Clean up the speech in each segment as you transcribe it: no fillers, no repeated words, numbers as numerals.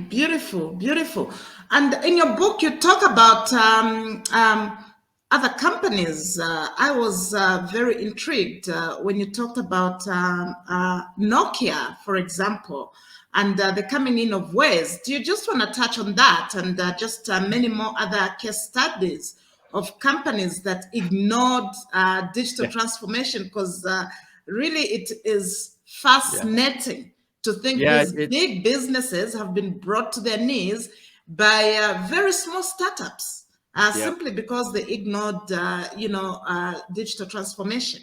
Beautiful, beautiful. And in your book, you talk about other companies. I was very intrigued when you talked about Nokia, for example, and the coming in of Waze. Do you just want to touch on that and just many more other case studies of companies that ignored digital Yeah. transformation? Because really it is Yeah. fascinating to think Yeah. these big businesses have been brought to their knees by very small startups Yeah. simply because they ignored, digital transformation.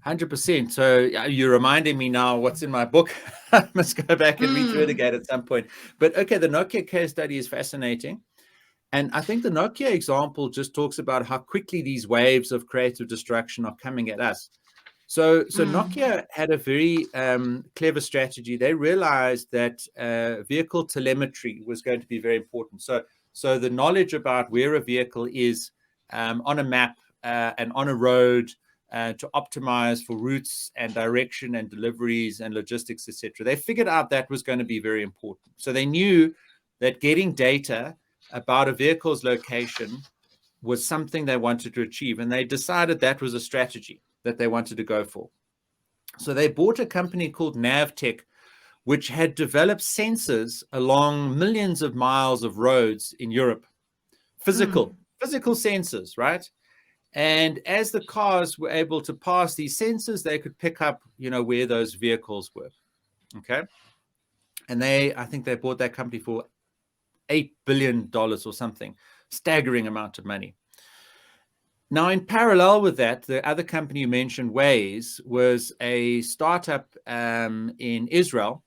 100%. So you're reminding me now what's in my book. I must go back and read through it again at some point. But okay, the Nokia case study is fascinating. And I think the Nokia example just talks about how quickly these waves of creative destruction are coming at us. So Nokia had a very clever strategy. They realized that vehicle telemetry was going to be very important. So the knowledge about where a vehicle is on a map and on a road to optimize for routes and direction and deliveries and logistics, etc. They figured out that was going to be very important. So they knew that getting data about a vehicle's location was something they wanted to achieve, and they decided that was a strategy that they wanted to go for. So they bought a company called Navtech, which had developed sensors along millions of miles of roads in Europe, physical sensors, right? And as the cars were able to pass these sensors, they could pick up, where those vehicles were. Okay. And I think they bought that company for $8 billion or something, staggering amount of money. Now, in parallel with that, the other company you mentioned, Waze, was a startup in Israel.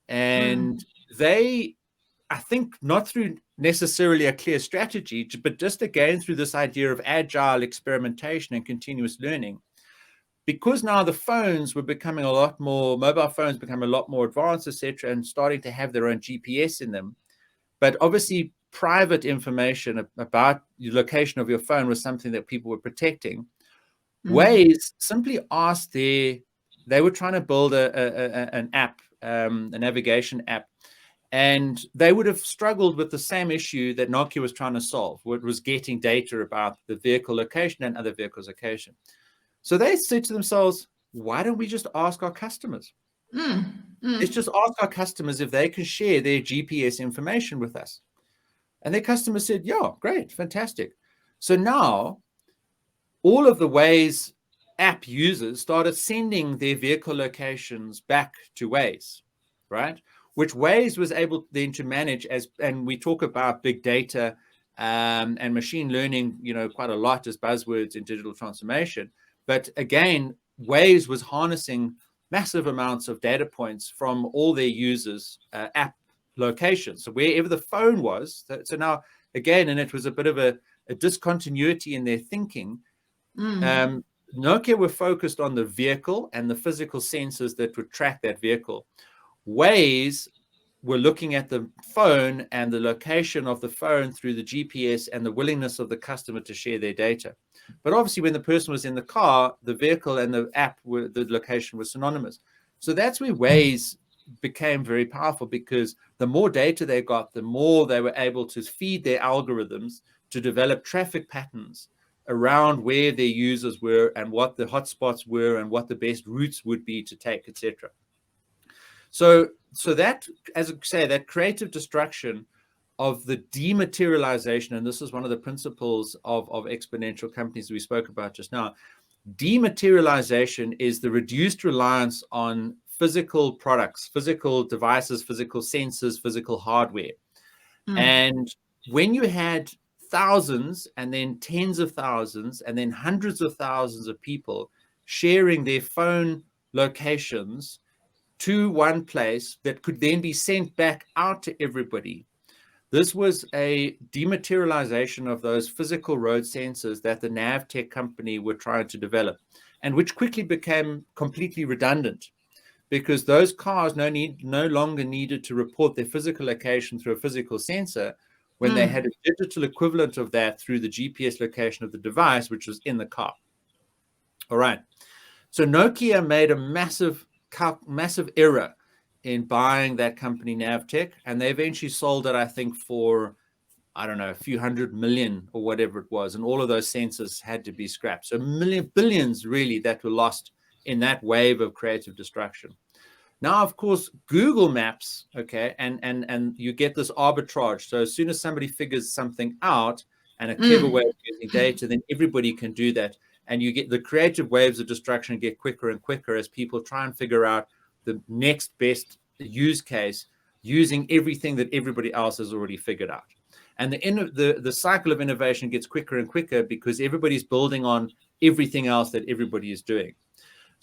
And they, I think, not through necessarily a clear strategy, but just again through this idea of agile experimentation and continuous learning, because now the phones were becoming mobile phones become a lot more advanced, etc., and starting to have their own GPS in them. But obviously, private information about the location of your phone was something that people were protecting. Waze simply asked they were trying to build an app, a navigation app, and they would have struggled with the same issue that Nokia was trying to solve, which was getting data about the vehicle location and other vehicles' location. So they said to themselves, why don't we just ask our customers? Let's just ask our customers if they can share their GPS information with us. And their customers said, yeah, great, fantastic. So now all of the Waze app users started sending their vehicle locations back to Waze, right? Which Waze was able then to manage and we talk about big data and machine learning, quite a lot as buzzwords in digital transformation. But again, Waze was harnessing massive amounts of data points from all their users' app locations. So wherever the phone was, so now again, and it was a bit of a discontinuity in their thinking. Nokia were focused on the vehicle and the physical sensors that would track that vehicle. Waze were looking at the phone and the location of the phone through the GPS and the willingness of the customer to share their data. But obviously, when the person was in the car, the vehicle and the app the location was synonymous. So that's where Waze became very powerful, because the more data they got, the more they were able to feed their algorithms to develop traffic patterns around where their users were and what the hotspots were and what the best routes would be to take, etc. So that, as I say, that creative destruction of the dematerialization, and this is one of the principles of exponential companies we spoke about just now. Dematerialization is the reduced reliance on physical products, physical devices, physical sensors, physical hardware. And when you had thousands and then tens of thousands and then hundreds of thousands of people sharing their phone locations to one place that could then be sent back out to everybody, this was a dematerialization of those physical road sensors that the Navtech company were trying to develop, and which quickly became completely redundant, because those cars no longer needed to report their physical location through a physical sensor when they had a digital equivalent of that through the GPS location of the device, which was in the car. All right. So Nokia made a massive error in buying that company Navtech, and they eventually sold it, I think, for, I don't know, a few $100 million or whatever it was, and all of those sensors had to be scrapped. So billions really that were lost in that wave of creative destruction. Now, of course, Google Maps, okay, and you get this arbitrage. So as soon as somebody figures something out and a clever way of using data, then everybody can do that. And you get the creative waves of destruction get quicker and quicker as people try and figure out the next best use case using everything that everybody else has already figured out. And the cycle of innovation gets quicker and quicker because everybody's building on everything else that everybody is doing.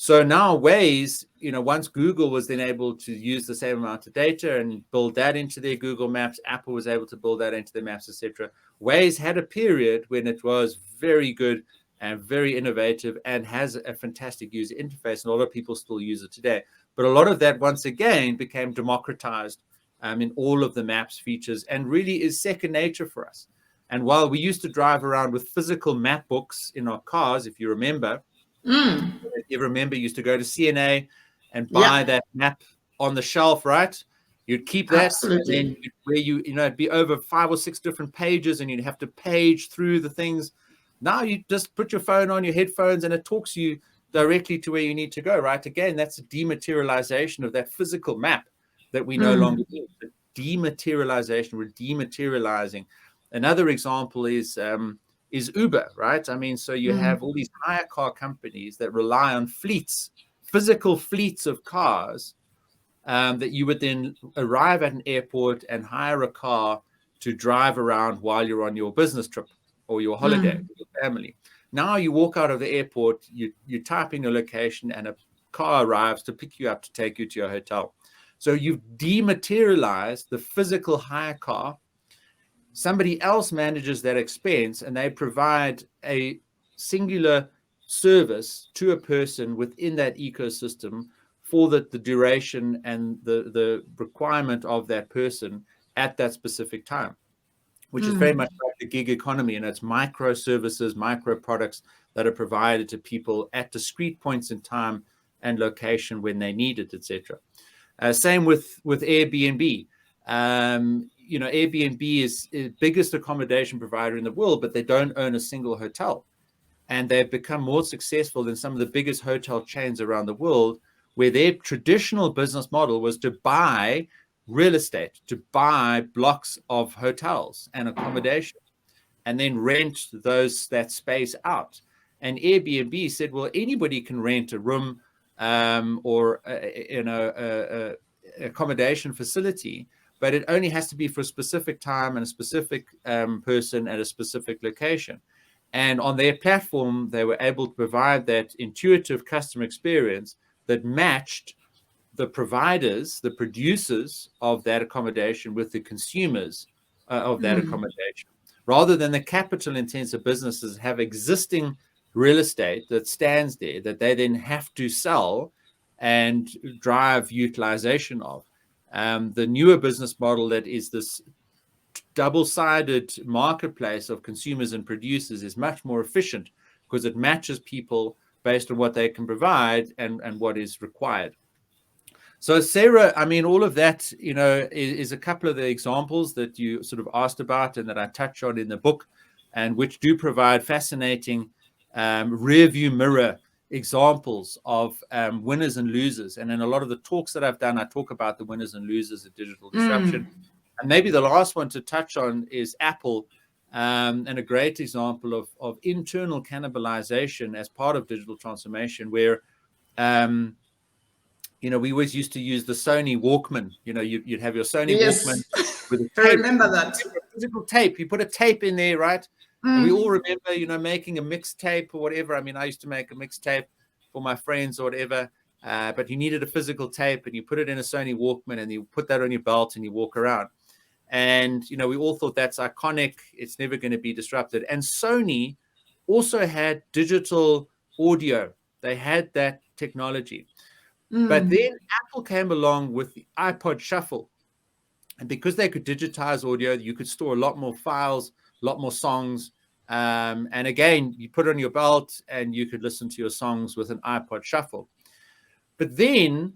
So now Waze, once Google was then able to use the same amount of data and build that into their Google Maps, Apple was able to build that into their maps, etc. Waze had a period when it was very good and very innovative and has a fantastic user interface, and a lot of people still use it today. But a lot of that, once again, became democratized in all of the maps features and really is second nature for us. And while we used to drive around with physical map books in our cars, if you remember, you used to go to CNA and buy that map on the shelf, right? You'd keep that, Absolutely. and then where it'd be over 5 or 6 different pages, and you'd have to page through the things. Now you just put your phone on, your headphones, and it talks you directly to where you need to go, right? Again, that's a dematerialization of that physical map that we no longer do. The dematerialization, we're dematerializing. Another example is Uber, right? I mean, so you have all these hire car companies that rely on fleets, physical fleets of cars that you would then arrive at an airport and hire a car to drive around while you're on your business trip or your holiday with your family. Now you walk out of the airport, you type in your location, and a car arrives to pick you up to take you to your hotel. So you've dematerialized the physical hire car. Somebody else manages that expense, and they provide a singular service to a person within that ecosystem for the duration and the requirement of that person at that specific time, which is very much like the gig economy, and it's microservices, micro products that are provided to people at discrete points in time and location when they need it, etc. Same with Airbnb. Airbnb is the biggest accommodation provider in the world, but they don't own a single hotel. And they've become more successful than some of the biggest hotel chains around the world, where their traditional business model was to buy real estate, to buy blocks of hotels and accommodation, and then rent that space out. And Airbnb said, well, anybody can rent a room or a accommodation facility, but it only has to be for a specific time and a specific person at a specific location. And on their platform, they were able to provide that intuitive customer experience that matched the providers, the producers of that accommodation with the consumers of that accommodation, rather than the capital-intensive businesses have existing real estate that stands there that they then have to sell and drive utilization of. The newer business model that is this double-sided marketplace of consumers and producers is much more efficient because it matches people based on what they can provide and what is required. So, Sarah, I mean, all of that, is a couple of the examples that you sort of asked about and that I touch on in the book, and which do provide fascinating rear view mirror examples of winners and losers. And in a lot of the talks that I've done, I talk about the winners and losers of digital disruption. And maybe the last one to touch on is Apple, and a great example of internal cannibalization as part of digital transformation, where we always used to use the Sony Walkman. You'd have your Sony Walkman with a tape. I remember that. Physical tape. You put a tape in there, right? And we all remember, making a mixtape or whatever. I mean, I used to make a mixtape for my friends or whatever, but you needed a physical tape, and you put it in a Sony Walkman, and you put that on your belt, and you walk around. And, we all thought that's iconic. It's never going to be disrupted. And Sony also had digital audio. They had that technology. But then Apple came along with the iPod Shuffle. And because they could digitize audio, you could store a lot more files, a lot more songs. And again, you put it on your belt and you could listen to your songs with an iPod Shuffle. But then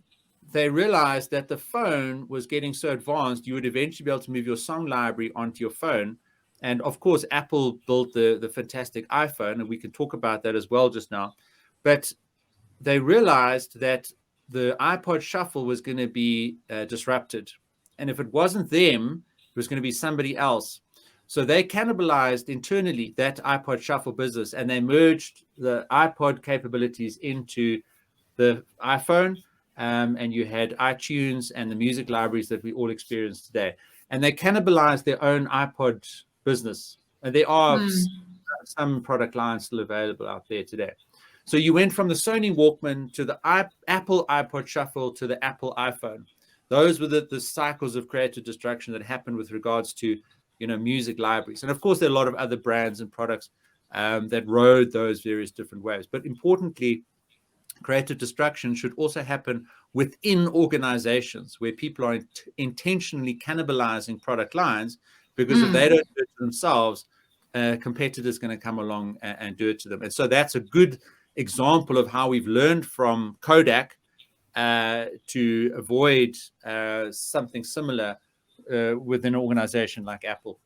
they realized that the phone was getting so advanced, you would eventually be able to move your song library onto your phone. And of course, Apple built the fantastic iPhone, and we can talk about that as well just now. But they realized that the iPod Shuffle was going to be disrupted. And if it wasn't them, it was going to be somebody else. So they cannibalized internally that iPod Shuffle business, and they merged the iPod capabilities into the iPhone, and you had iTunes and the music libraries that we all experience today. And they cannibalized their own iPod business. And there are some product lines still available out there today. So you went from the Sony Walkman to the Apple iPod Shuffle to the Apple iPhone. Those were the cycles of creative destruction that happened with regards to, music libraries. And of course, there are a lot of other brands and products that rode those various different waves. But importantly, creative destruction should also happen within organizations where people are intentionally cannibalizing product lines, because if they don't do it to themselves, competitors going to come along and do it to them. And so that's a good example of how we've learned from Kodak to avoid something similar within an organization like Apple.